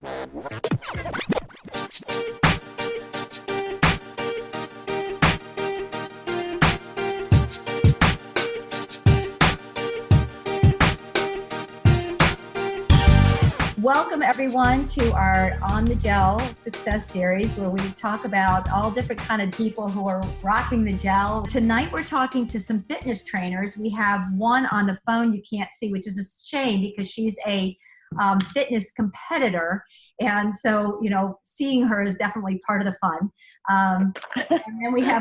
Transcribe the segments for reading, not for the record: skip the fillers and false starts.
Welcome everyone to our On the Gel Success Series, where we talk about all different kind of people who are rocking the gel. Tonight we're talking to some fitness trainers. We have one on the phone you can't see, which is a shame because she's a fitness competitor. And so, you know, seeing her is definitely part of the fun. And then we have,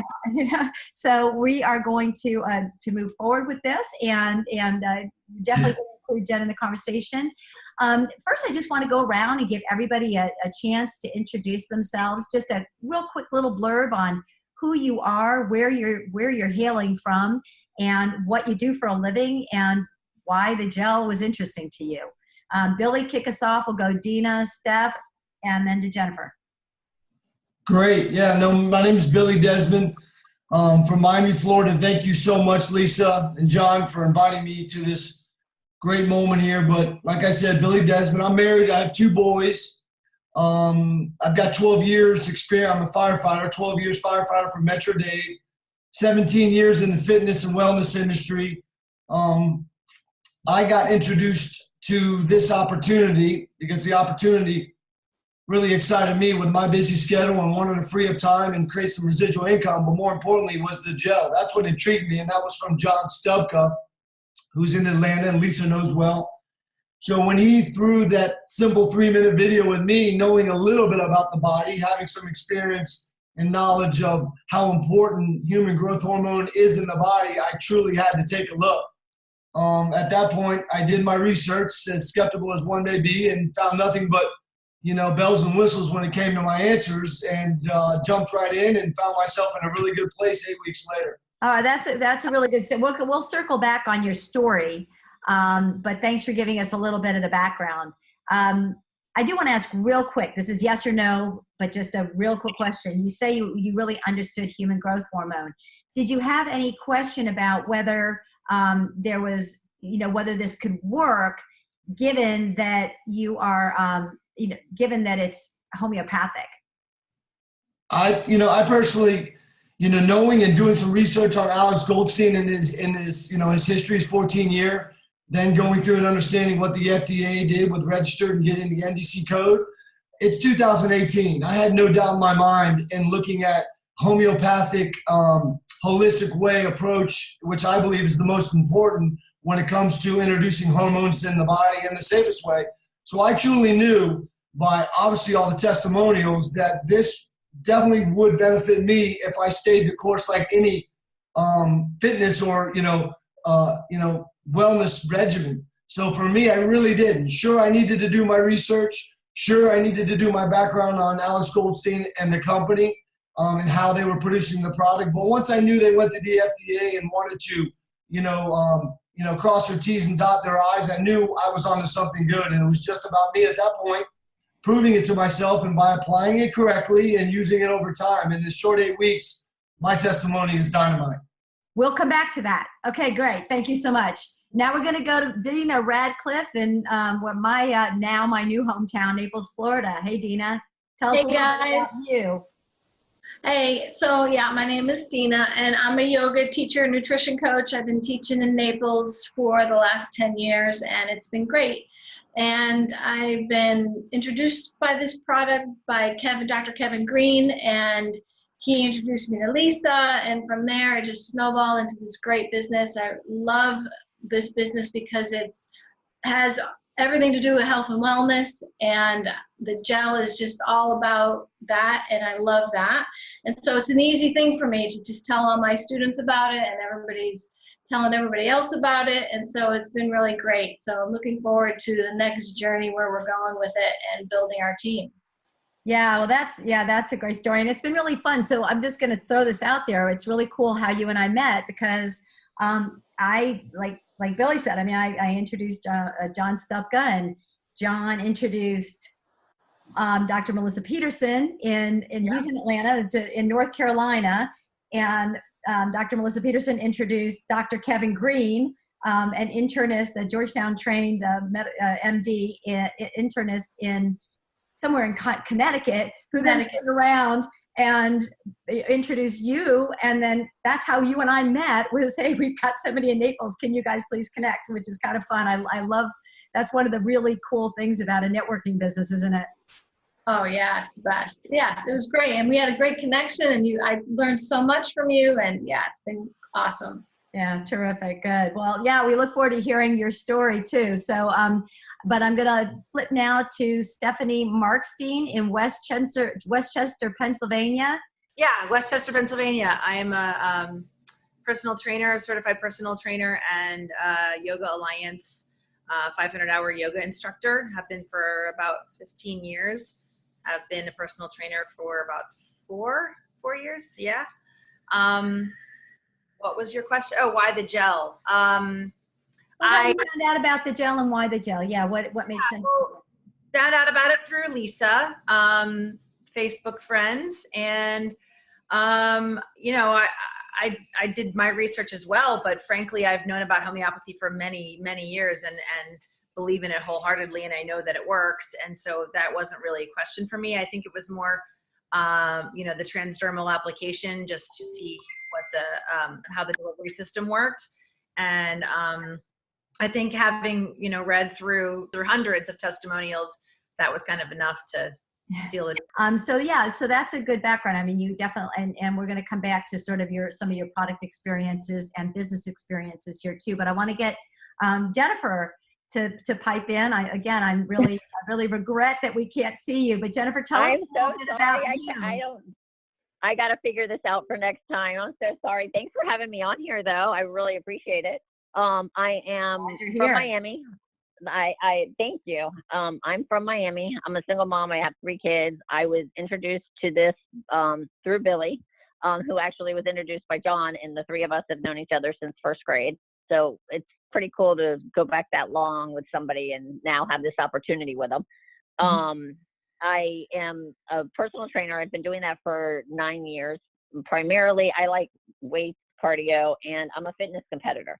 so we are going to move forward with this and definitely include Jen in the conversation. First, I just want to go around and give everybody a chance to introduce themselves. Just a real quick little blurb on who you are, where you're hailing from, and what you do for a living, and why the gel was interesting to you. Billy, kick us off. We'll go Dina, Steph, and then to Jennifer. Great. Yeah, no, my name is Billy Desmond from Miami, Florida. Thank you so much, Lisa and John, for inviting me to this great moment here. But like I said, Billy Desmond, I'm married. I have 2 boys. I've got 12 years experience. I'm a firefighter, 12 years firefighter for Metro Dade, 17 years in the fitness and wellness industry. I got introduced to this opportunity because the opportunity really excited me with my busy schedule and wanted to free up time and create some residual income. But more importantly was the gel. That's what intrigued me. And that was from John Stubka, who's in Atlanta and Lisa knows well. So when he threw that simple 3-minute video with me, knowing a little bit about the body, having some experience and knowledge of how important human growth hormone is in the body, I truly had to take a look. At that point, I did my research, as skeptical as one may be, and found nothing but, bells and whistles when it came to my answers, and jumped right in and found myself in a really good place 8 weeks later. That's a really good story. We'll circle back on your story, but thanks for giving us a little bit of the background. I do want to ask real quick, this is yes or no, but just a real quick question. You say you really understood human growth hormone. Did you have any question about whether there was, whether this could work, given that you are, given that it's homeopathic? I personally, knowing and doing some research on Alex Goldstein and his history is 14 year, then going through and understanding what the FDA did with registered and getting the NDC code. It's 2018. I had no doubt in my mind in looking at homeopathic, holistic way approach, which I believe is the most important when it comes to introducing hormones in the body and the safest way. So I truly knew by obviously all the testimonials that this definitely would benefit me if I stayed the course like any fitness or wellness regimen. So for me, I really did. Sure, I needed to do my research. Sure, I needed to do my background on Alex Goldstein and the company and how they were producing the product. But once I knew they went to the FDA and wanted to, cross their T's and dot their I's, I knew I was onto something good. And it was just about me at that point proving it to myself, and by applying it correctly and using it over time. In this short 8 weeks, my testimony is dynamite. We'll come back to that. Okay, great. Thank you so much. Now we're going to go to Dina Radcliffe in my new hometown, Naples, Florida. Hey, Dina. Tell us a little bit about you. Hey, so yeah, my name is Dina, and I'm a yoga teacher, nutrition coach. I've been teaching in Naples for the last 10 years, and it's been great. And I've been introduced by this product by Dr. Kevin Green, and he introduced me to Lisa, and from there I just snowballed into this great business. I love this business because it has everything to do with health and wellness, and the gel is just all about that, and I love that. And so it's an easy thing for me to just tell all my students about it, and everybody's telling everybody else about it, and so it's been really great. So I'm looking forward to the next journey where we're going with it and building our team. Yeah, well, that's a great story, and it's been really fun. So I'm just going to throw this out there. It's really cool how you and I met because I like Billy said. I mean, I introduced John Stupka, and John introduced Dr. Melissa Peterson, and he's in Atlanta, in North Carolina, and Dr. Melissa Peterson introduced Dr. Kevin Green, an internist, a Georgetown trained MD internist in somewhere in Connecticut, who then turned around and introduced you. And then that's how you and I met, was, hey, we've got somebody in Naples. Can you guys please connect? Which is kind of fun. I love, that's one of the really cool things about a networking business, isn't it? Oh yeah, it's the best. Yes, it was great. And we had a great connection, and I learned so much from you, and yeah, it's been awesome. Yeah, terrific. Good. Well, yeah, we look forward to hearing your story too. So, but I'm going to flip now to Stephanie Markstein in Westchester, Pennsylvania. Yeah, Westchester, Pennsylvania. I am a personal trainer, certified personal trainer, and Yoga Alliance 500-hour yoga instructor. Have been for about 15 years. I've been a personal trainer for about four years. Yeah. What was your question? Oh, why the gel? I found out about the gel and why the gel. Yeah, what made sense? Found out about it through Lisa, Facebook friends, and you know, I did my research as well, but frankly, I've known about homeopathy for many years and believe in it wholeheartedly, and I know that it works, and so that wasn't really a question for me. I think it was more, you know, the transdermal application, just to see what the how the delivery system worked, and I think having, you know, read through hundreds of testimonials, that was kind of enough to seal it. So yeah, so that's a good background. I mean, you definitely, and we're going to come back to sort of some of your product experiences and business experiences here too. But I want to get Jennifer to pipe in. I really regret that we can't see you, but Jennifer, tell us a little bit about you. I got to figure this out for next time. I'm so sorry. Thanks for having me on here, though. I really appreciate it. I am from Miami. I thank you. I'm from Miami. I'm a single mom. I have 3 kids. I was introduced to this through Billy, who actually was introduced by John, and the 3 of us have known each other since 1st grade. So it's pretty cool to go back that long with somebody and now have this opportunity with them. I am a personal trainer. I've been doing that for 9 years. Primarily, I like weights, cardio, and I'm a fitness competitor.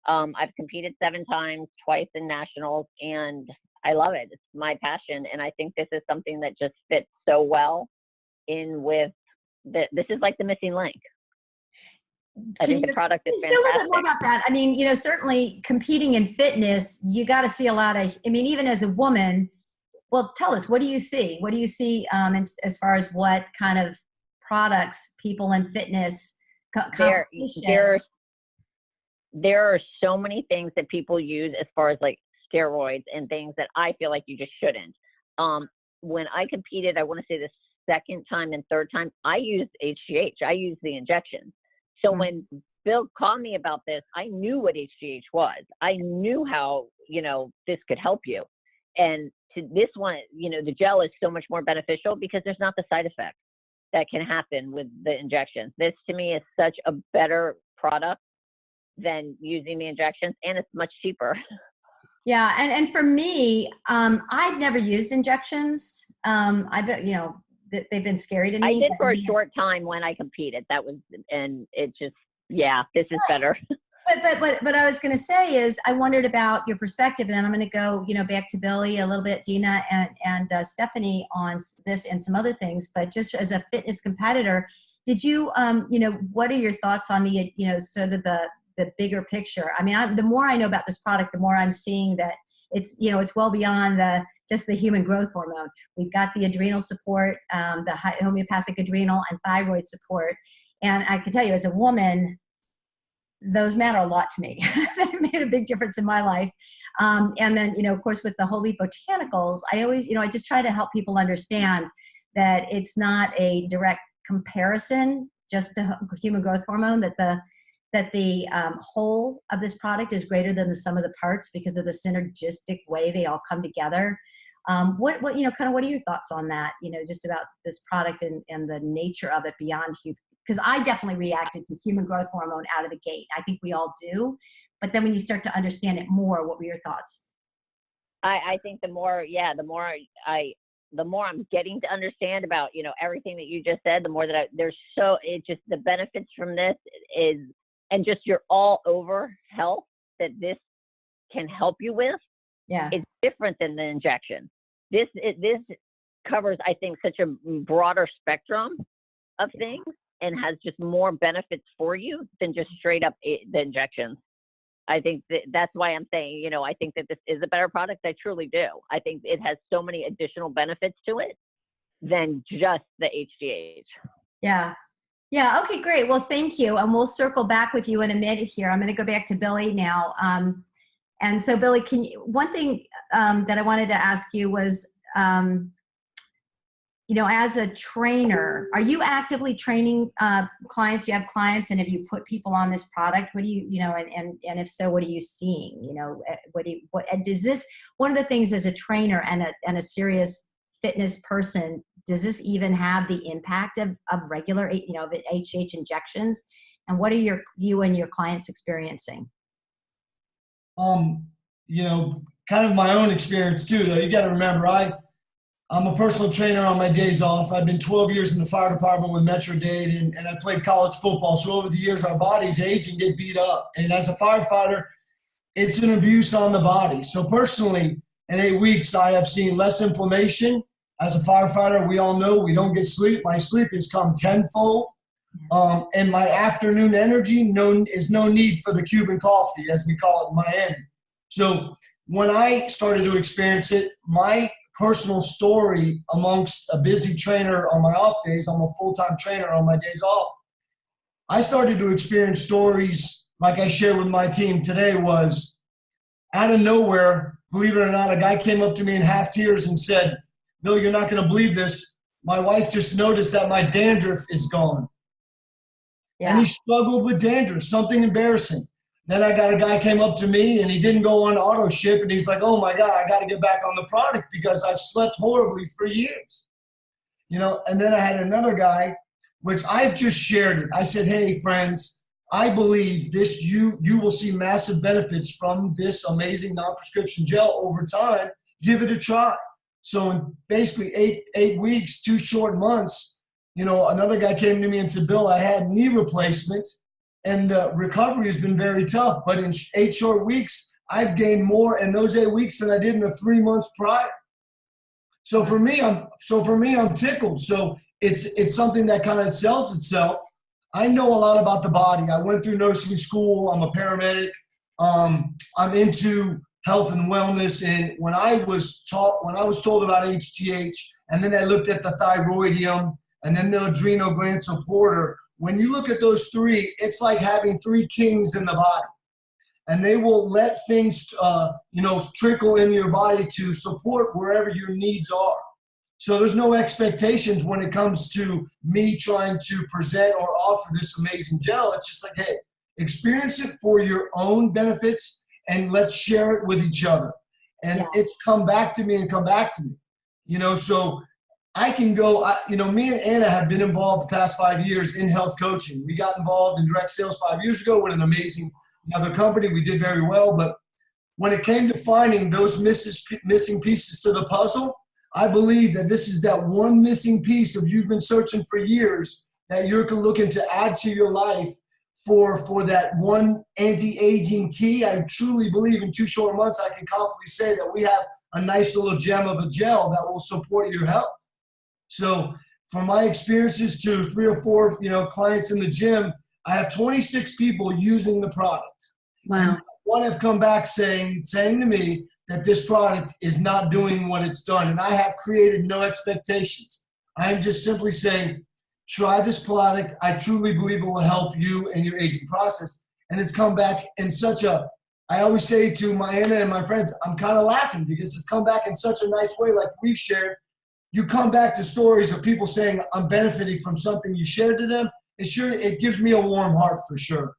I've competed 7 times, twice in nationals, and I love it. It's my passion, and I think this is something that just fits so well in with this is like the missing link. I think the product is fantastic. Say a little bit more about that. I mean, you know, certainly competing in fitness, you got to see a lot of, I mean, even as a woman, well, tell us, what do you see? What do you see as far as what kind of products people in fitness there are so many things that people use as far as like steroids and things that I feel like you just shouldn't. When I competed, I want to say the 2nd time and 3rd time, I used HGH. I used the injections. So when Bill called me about this, I knew what HGH was. I knew how, you know, this could help you. And to this one, you know, the gel is so much more beneficial because there's not the side effects that can happen with the injections. This to me is such a better product than using the injections, and it's much cheaper. Yeah, and for me, I've never used injections. You know, they've been scary to me. I did for a short time when I competed. That was, and it just, yeah, this is better. But I was going to say is I wondered about your perspective, and then I'm going to go, you know, back to Billy a little bit, Dina and Stephanie on this and some other things. But just as a fitness competitor, did you, you know, what are your thoughts on the, you know, sort of the bigger picture? I mean, the more I know about this product, the more I'm seeing that it's, you know, it's well beyond just the human growth hormone. We've got the adrenal support, the homeopathic adrenal and thyroid support. And I can tell you as a woman, those matter a lot to me. They made a big difference in my life. And then, you know, of course, with the Holy Botanicals, I always, you know, I just try to help people understand that it's not a direct comparison just to human growth hormone, that the whole of this product is greater than the sum of the parts because of the synergistic way they all come together. What you know, kind of what are your thoughts on that, you know, just about this product and the nature of it beyond because I definitely reacted to human growth hormone out of the gate. I think we all do. But then when you start to understand it more, what were your thoughts? I think the more I'm getting to understand about, you know, everything that you just said, the more that the benefits from this is, and just your all over health that this can help you with. Yeah. It's different than the injection. This covers, I think, such a broader spectrum of things and has just more benefits for you than just straight up the injections. I think that's why I'm saying, you know, I think that this is a better product. I truly do. I think it has so many additional benefits to it than just the HGH. Yeah. Yeah. Okay, great. Well, thank you. And we'll circle back with you in a minute here. I'm going to go back to Billy now. And so Billy, one thing that I wanted to ask you was, you know, as a trainer, are you actively training clients? Do you have clients, and have you put people on this product? What do you know, and if so, what are you seeing? You know, what does this, one of the things as a trainer and a serious fitness person, does this even have the impact of regular, you know, of HGH injections? And what are you and your clients experiencing? You know, kind of my own experience too, though. You got to remember, I'm a personal trainer on my days off. I've been 12 years in the fire department with Metro-Dade, and I played college football. So over the years, our bodies age and get beat up. And as a firefighter, it's an abuse on the body. So personally, in 8 weeks, I have seen less inflammation. As a firefighter, we all know we don't get sleep. My sleep has come tenfold. And my afternoon energy is no need for the Cuban coffee, as we call it in Miami. So when I started to experience it, my personal story amongst a busy trainer on my off days, I'm a full-time trainer on my days off, I started to experience stories like I shared with my team today. Was out of nowhere, believe it or not, a guy came up to me in half tears and said, "Bill, you're not going to believe this. My wife just noticed that my dandruff is gone." Yeah. And he struggled with dandruff, something embarrassing. Then I got a guy came up to me and he didn't go on auto ship, and he's like, "Oh my God, I got to get back on the product because I've slept horribly for years." You know, and then I had another guy, which I've just shared it. I said, "Hey friends, I believe this, you will see massive benefits from this amazing non-prescription gel over time. Give it a try." So in basically eight weeks, 2 short months, you know, another guy came to me and said, "Bill, I had knee replacement and the recovery has been very tough, but in 8 short weeks, I've gained more in those 8 weeks than I did in the 3 months prior." So for me, I'm tickled. So it's something that kind of sells itself. I know a lot about the body. I went through nursing school. I'm a paramedic. I'm into health and wellness. And when I was told about HGH, and then I looked at the thyroidium and then the adrenal gland supporter, when you look at those three, it's like having 3 kings in the body. And they will let things, trickle in your body to support wherever your needs are. So there's no expectations when it comes to me trying to present or offer this amazing gel. It's just like, hey, experience it for your own benefits and let's share it with each other. And it's come back to me. You know, so I can go, me and Anna have been involved the past 5 years in health coaching. We got involved in direct sales 5 years ago with an amazing another company. We did very well. But when it came to finding those missing pieces to the puzzle, I believe that this is that one missing piece of you've been searching for years that you're looking to add to your life for that one anti-aging key. I truly believe in 2 short months, I can confidently say that we have a nice little gem of a gel that will support your health. So from my experiences to 3 or 4, clients in the gym, I have 26 people using the product. Wow. And one have come back saying to me that this product is not doing what it's done. And I have created no expectations. I am just simply saying, try this product. I truly believe it will help you in your aging process. And it's come back in I always say to my Anna and my friends, I'm kind of laughing because it's come back in such a nice way, like we've shared. You come back to stories of people saying, I'm benefiting from something you shared to them. It gives me a warm heart for sure.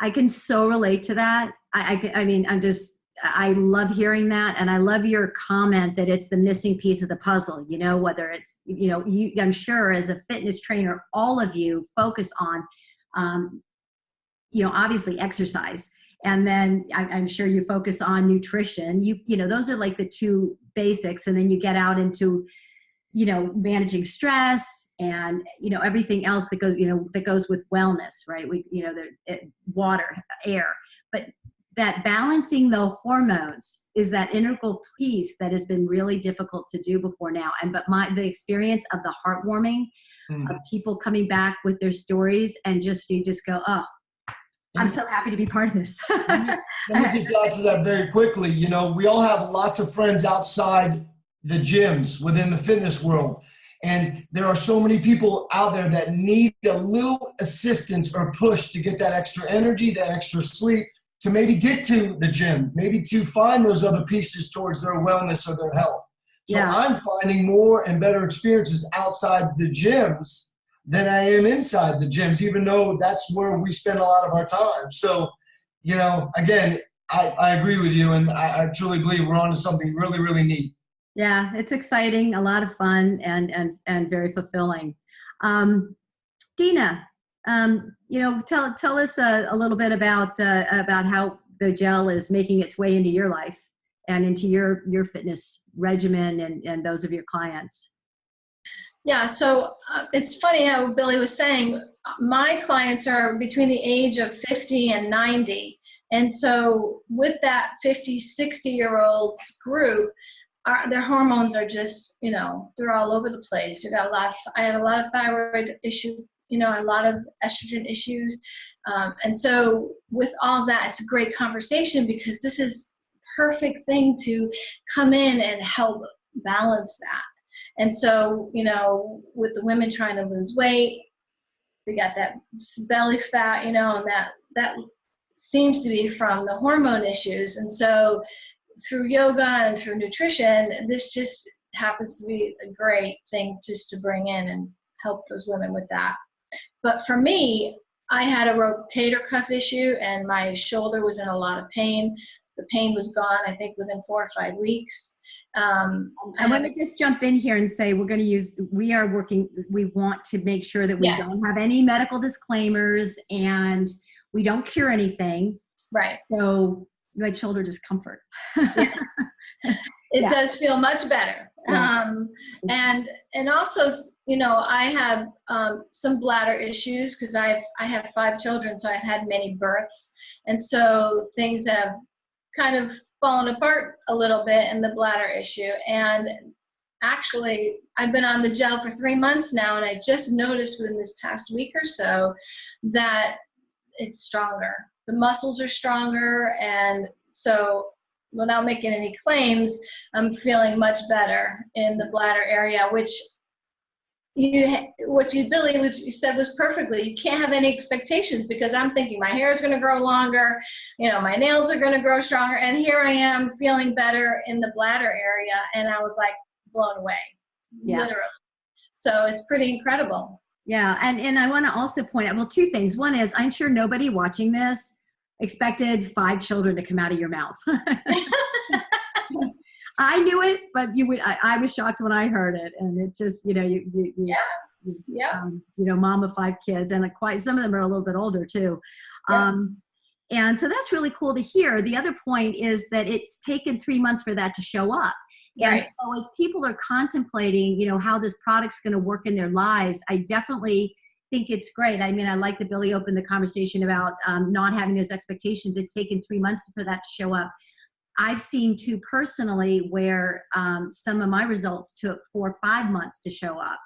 I can so relate to that. I love hearing that. And I love your comment that it's the missing piece of the puzzle, whether it's, I'm sure as a fitness trainer, all of you focus on, obviously exercise. And then I'm sure you focus on nutrition. Those are like the 2 basics. And then you get out into, managing stress and, everything else that goes with wellness, right? Water, air. But that balancing the hormones is that integral piece that has been really difficult to do before now. But the experience of the heartwarming of people coming back with their stories, and you just go, oh, I'm so happy to be part of this. Let me just add to that very quickly. You know, we all have lots of friends outside the gyms within the fitness world. And there are so many people out there that need a little assistance or push to get that extra energy, that extra sleep, to maybe get to the gym, maybe to find those other pieces towards their wellness or their health. So I'm finding more and better experiences outside the gyms than I am inside the gyms, even though that's where we spend a lot of our time. So, you know, again, I agree with you, and I truly believe we're on to something really, really neat. Yeah, it's exciting, a lot of fun, and very fulfilling. Dina, you know, tell us a little bit about how the gel is making its way into your life and into your fitness regimen and those of your clients. Yeah, so it's funny how Billy was saying, my clients are between the age of 50 and 90. And so with that 50, 60-year-olds group, their hormones are just, you know, they're all over the place. I have a lot of thyroid issues, you know, a lot of estrogen issues. And so with all that, it's a great conversation, because this is perfect thing to come in and help balance that. And so, you know, with the women trying to lose weight, they got that belly fat, you know, and that seems to be from the hormone issues. And so through yoga and through nutrition, this just happens to be a great thing just to bring in and help those women with that. But for me, I had a rotator cuff issue, and my shoulder was in a lot of pain. The pain was gone, I think, within 4 or 5 weeks. I want to just jump in here and say we want to make sure that we don't have any medical disclaimers, and we don't cure anything. Right. So you had shoulder discomfort. Yes. It does feel much better. Yeah. And also, you know, I have some bladder issues, because I have 5 children, so I've had many births. And so things have kind of fallen apart a little bit in the bladder issue. And actually, I've been on the gel for 3 months now, and I just noticed within this past week or so that it's stronger. The muscles are stronger, and so without making any claims, I'm feeling much better in the bladder area, which Billy, which you said was perfectly, you can't have any expectations, because I'm thinking my hair is going to grow longer, you know, my nails are going to grow stronger, and here I am feeling better in the bladder area, and I was like blown away, literally. So it's pretty incredible. Yeah, and I want to also point out, well, 2 things. One is, I'm sure nobody watching this expected 5 children to come out of your mouth. I knew it, but I was shocked when I heard it, and it's just, you know, you know, mom of 5 kids, and some of them are a little bit older too. And so that's really cool to hear. The other point is that it's taken 3 months for that to show up. And so as people are contemplating, you know, how this product's going to work in their lives, I definitely think it's great. I mean, I like that Billy opened the conversation about not having those expectations. It's taken 3 months for that to show up. I've seen too personally where some of my results took 4 or 5 months to show up,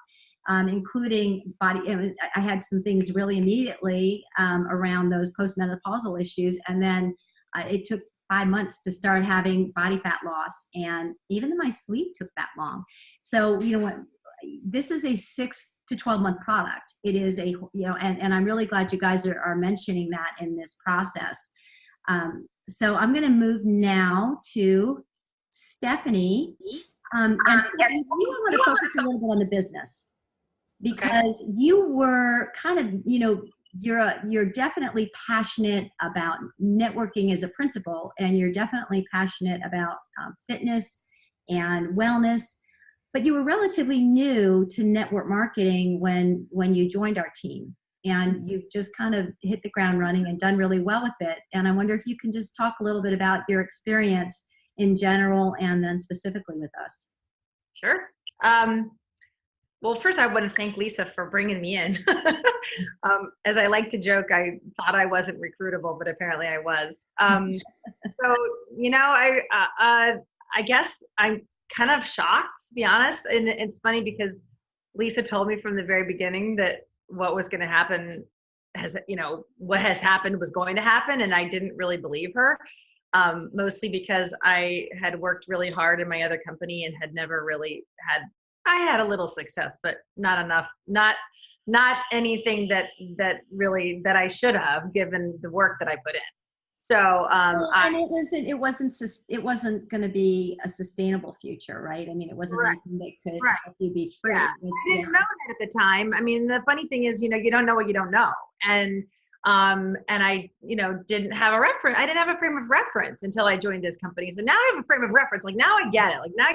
including body. I had some things really immediately around those postmenopausal issues, and then it took 5 months to start having body fat loss, and even my sleep took that long. So, you know what? This is a 6 to 12 month product. It is and I'm really glad you guys are mentioning that in this process. So I'm going to move now to Stephanie. And Stephanie, we want to focus a little bit on the business, because you were kind of, you know, you're definitely passionate about networking as a principle, and you're definitely passionate about fitness and wellness, but you were relatively new to network marketing when you joined our team. And you've just kind of hit the ground running and done really well with it. And I wonder if you can just talk a little bit about your experience in general, and then specifically with us. Sure. Well, first I want to thank Lisa for bringing me in. As I like to joke, I thought I wasn't recruitable, but apparently I was. So, I guess I'm kind of shocked, to be honest. And it's funny because Lisa told me from the very beginning that what was going to happen what has happened was going to happen. And I didn't really believe her, mostly because I had worked really hard in my other company and had never really I had a little success, but not enough, not anything that I should have, given the work that I put in. So, and it wasn't going to be a sustainable future, right? I mean, it wasn't Right. anything that could Right. help you be free. Yeah. I didn't know that at the time. I mean, the funny thing is, you don't know what you don't know. And I, didn't have a reference. I didn't have a frame of reference until I joined this company. So now I have a frame of reference. Like, now I get it. Like, now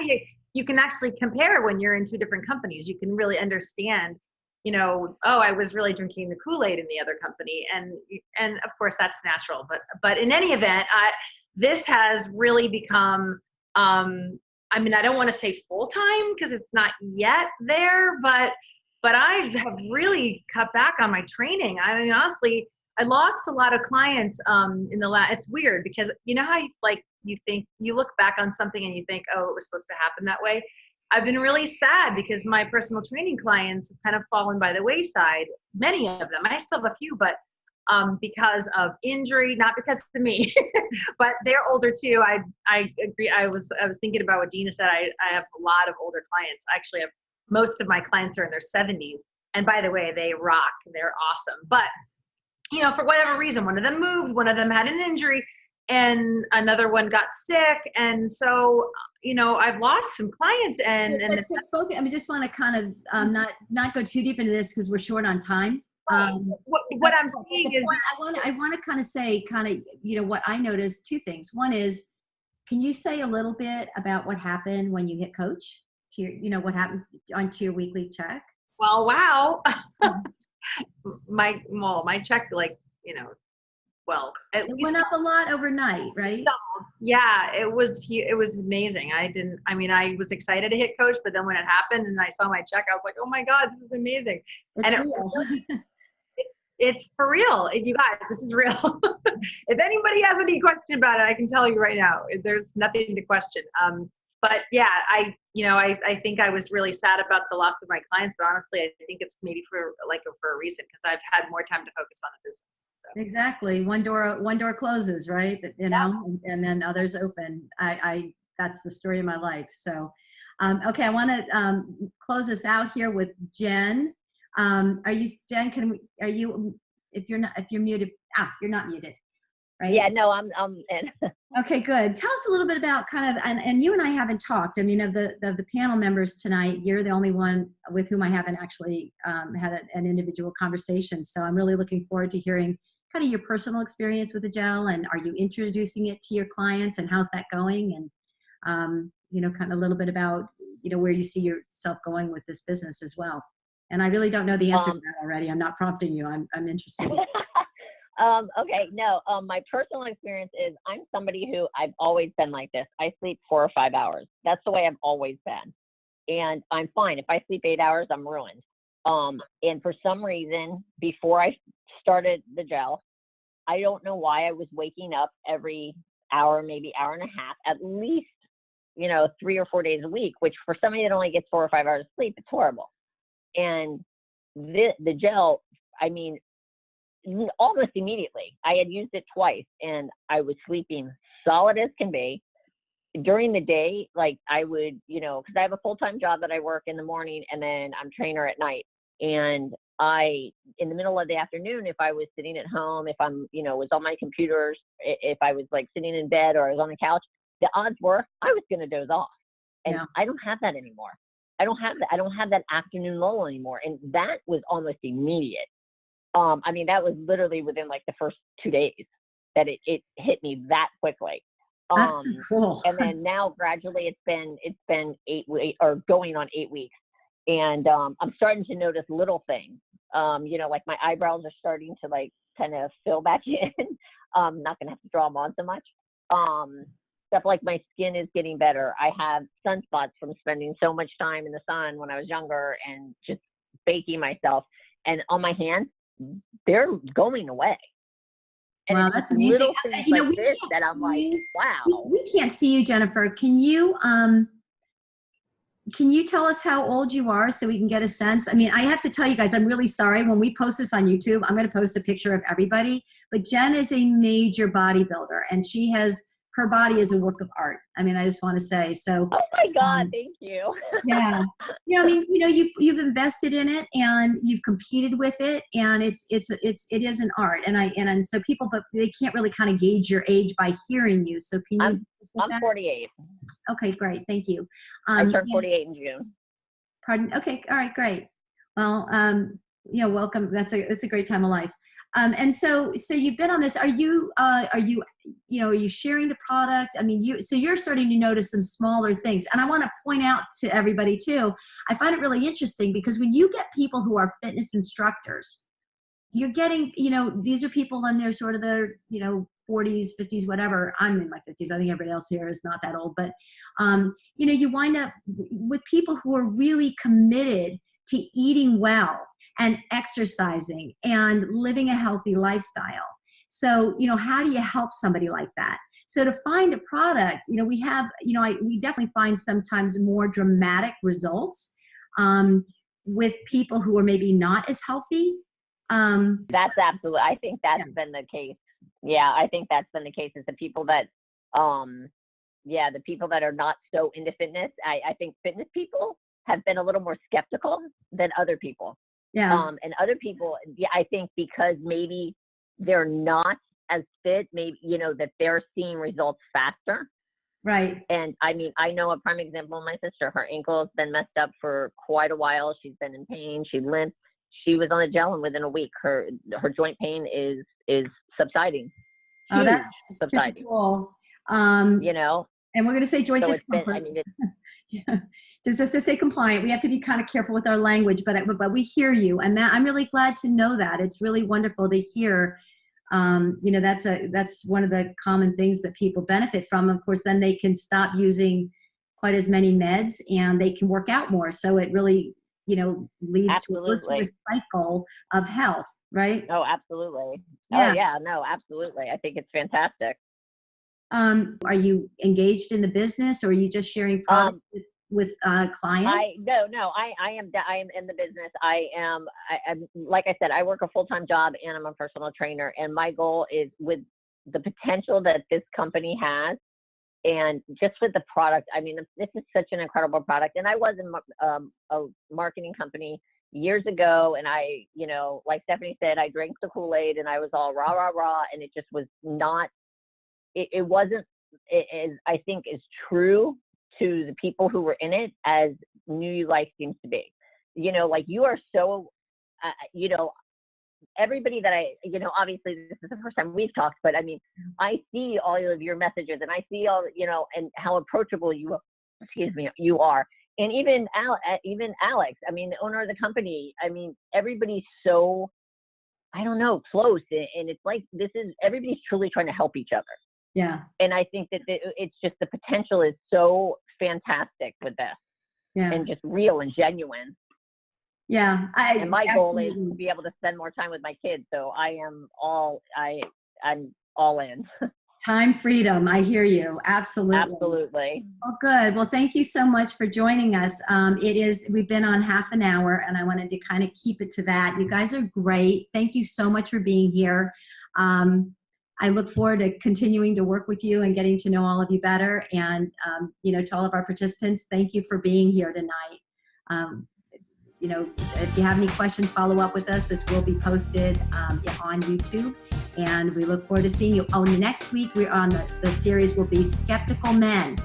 you can actually compare when you're in two different companies. You can really understand, oh, I was really drinking the Kool-Aid in the other company. And of course that's natural, but in any event, this has really become, I mean, I don't want to say full-time because it's not yet there, but I have really cut back on my training. I mean, honestly, I lost a lot of clients in the last. It's weird because how you look back on something and you think, oh, it was supposed to happen that way. I've been really sad because my personal training clients have kind of fallen by the wayside. Many of them. I still have a few, but because of injury, not because of me, but they're older too. I agree. I was thinking about what Dina said. I have a lot of older clients. I actually have most of my clients are in their 70s. And by the way, they rock. They're awesome. But, for whatever reason, one of them moved, one of them had an injury, and another one got sick. And so, I've lost some clients But to focus, I just want to kind of not go too deep into this because we're short on time. What I'm saying is I want to kind of say what I noticed. Two things. One is, can you say a little bit about what happened when you hit coach to your, what happened onto your weekly check? Well, wow. my check, it went up a lot overnight, right? Yeah, it was amazing. I was excited to hit coach, but then when it happened and I saw my check, I was like, oh my God, this is amazing. It's for real. You guys, this is real. If anybody has any question about it, I can tell you right now, there's nothing to question. But yeah, I think I was really sad about the loss of my clients, but honestly, I think it's maybe for a reason, because I've had more time to focus on the business. So. Exactly. One door closes, right? And then others open. That's the story of my life. So, okay. I want to close this out here with Jen. Jen, if you're muted, you're not muted, right? Yeah, no, I'm in. Okay, good. Tell us a little bit about and you and I haven't talked. I mean, of the panel members tonight, you're the only one with whom I haven't actually had an individual conversation. So I'm really looking forward to hearing kind of your personal experience with the gel, and are you introducing it to your clients, and how's that going? And, kind of a little bit about, where you see yourself going with this business as well. And I really don't know the answer to that already. I'm not prompting you. I'm interested. Okay, no, my personal experience is I'm somebody who I've always been like this. I sleep 4 or 5 hours. That's the way I've always been. And I'm fine. If I sleep 8 hours, I'm ruined. And for some reason, before I started the gel, I don't know why I was waking up every hour, maybe hour and a half, at least, 3 or 4 days a week, which for somebody that only gets 4 or 5 hours of sleep, it's horrible. And the gel, I mean, almost immediately, I had used it twice and I was sleeping solid as can be. During the day, like I would, because I have a full-time job that I work in the morning and then I'm trainer at night. And in the middle of the afternoon, if I was sitting at home, if I'm, was on my computers, if I was like sitting in bed or I was on the couch, the odds were I was going to doze off. And I don't have that anymore. I don't have that afternoon lull anymore. And that was almost immediate. I mean, that was literally within like the first 2 days that it hit me that quickly. That's cool. And then now gradually it's been 8 weeks or going on 8 weeks. And I'm starting to notice little things, like my eyebrows are starting to like kind of fill back in. I'm not going to have to draw them on so much. stuff like my skin is getting better. I have sunspots from spending so much time in the sun when I was younger and just baking myself. And on my hands, they're going away. And Wow, it's that's just amazing. little things You know, like we this can't that I'm like, see wow. we can't see you, Jennifer. Can you tell us how old you are so we can get a sense? I mean, I have to tell you guys, I'm really sorry. When we post this on YouTube, I'm going to post a picture of everybody. But Jen is a major bodybuilder, and her body is a work of art. I mean, I just want to say so. Oh my God, thank you. Yeah. You know, I mean, you know, you've invested in it and you've competed with it, and it is an art. And so people, but they can't really kind of gauge your age by hearing you. So can you? I'm 48. Okay, great. Thank you. I turned 48 in June. Pardon? Okay. All right, great. Well, welcome. It's a great time of life. And so you've been on this. Are you sharing the product? I mean, you're starting to notice some smaller things. And I want to point out to everybody too, I find it really interesting because when you get people who are fitness instructors, you're getting, these are people in their sort of their, 40s, 50s, whatever. I'm in my 50s. I think everybody else here is not that old, but, you wind up with people who are really committed to eating well and exercising and living a healthy lifestyle. So, how do you help somebody like that? So to find a product, we definitely find sometimes more dramatic results with people who are maybe not as healthy. That's absolutely, I think that's been the case. Yeah, I think that's been the case is the people that, the people that are not so into fitness. I think fitness people have been a little more skeptical than other people. Yeah. And other people, I think because maybe they're not as fit, maybe, that they're seeing results faster. Right. And I mean, I know a prime example of my sister. Her ankle has been messed up for quite a while. She's been in pain. She limped. She was on the gel, and within a week, her joint pain is subsiding. Oh, that's subsiding. Super cool. And we're going to say joint discomfort. Yeah. Just to stay compliant, we have to be kind of careful with our language, but we hear you, and that I'm really glad to know that. It's really wonderful to hear. That's one of the common things that people benefit from. Of course, then they can stop using quite as many meds, and they can work out more. So it really, leads absolutely. to a virtuous cycle of health, right? Oh, absolutely. Yeah. Oh, yeah. No, absolutely. I think it's fantastic. Are you engaged in the business, or are you just sharing products with clients? I am in the business. I'm like I said, I work a full-time job and I'm a personal trainer. And my goal is with the potential that this company has, and just with the product. I mean, this is such an incredible product. And I was in a marketing company years ago, and I, like Stephanie said, I drank the Kool-Aid and I was all rah, rah, rah. And it just was not. It wasn't, I think, as true to the people who were in it as New Life seems to be. Like you are so, everybody that obviously this is the first time we've talked, but I mean, I see all of your messages and I see all, and how approachable you are. And even Alex, I mean, the owner of the company, I mean, everybody's so, I don't know, close. And it's like, everybody's truly trying to help each other. Yeah. And I think that it's just the potential is so fantastic with this. Yeah. And just real and genuine. Yeah. And my goal is to be able to spend more time with my kids. So I'm all in. Time freedom. I hear you. Absolutely. Absolutely. Well, good. Well, thank you so much for joining us. We've been on half an hour and I wanted to kind of keep it to that. You guys are great. Thank you so much for being here. I look forward to continuing to work with you and getting to know all of you better. And, to all of our participants, thank you for being here tonight. If you have any questions, follow up with us. This will be posted on YouTube. And we look forward to seeing you. Oh, next week we're on the series will be Skeptical Men.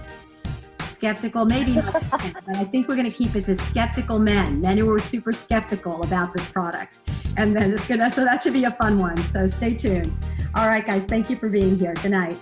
Skeptical, maybe not, but I think we're going to keep it to skeptical men who are super skeptical about this product. And then so that should be a fun one. So stay tuned. All right, guys, thank you for being here. Good night.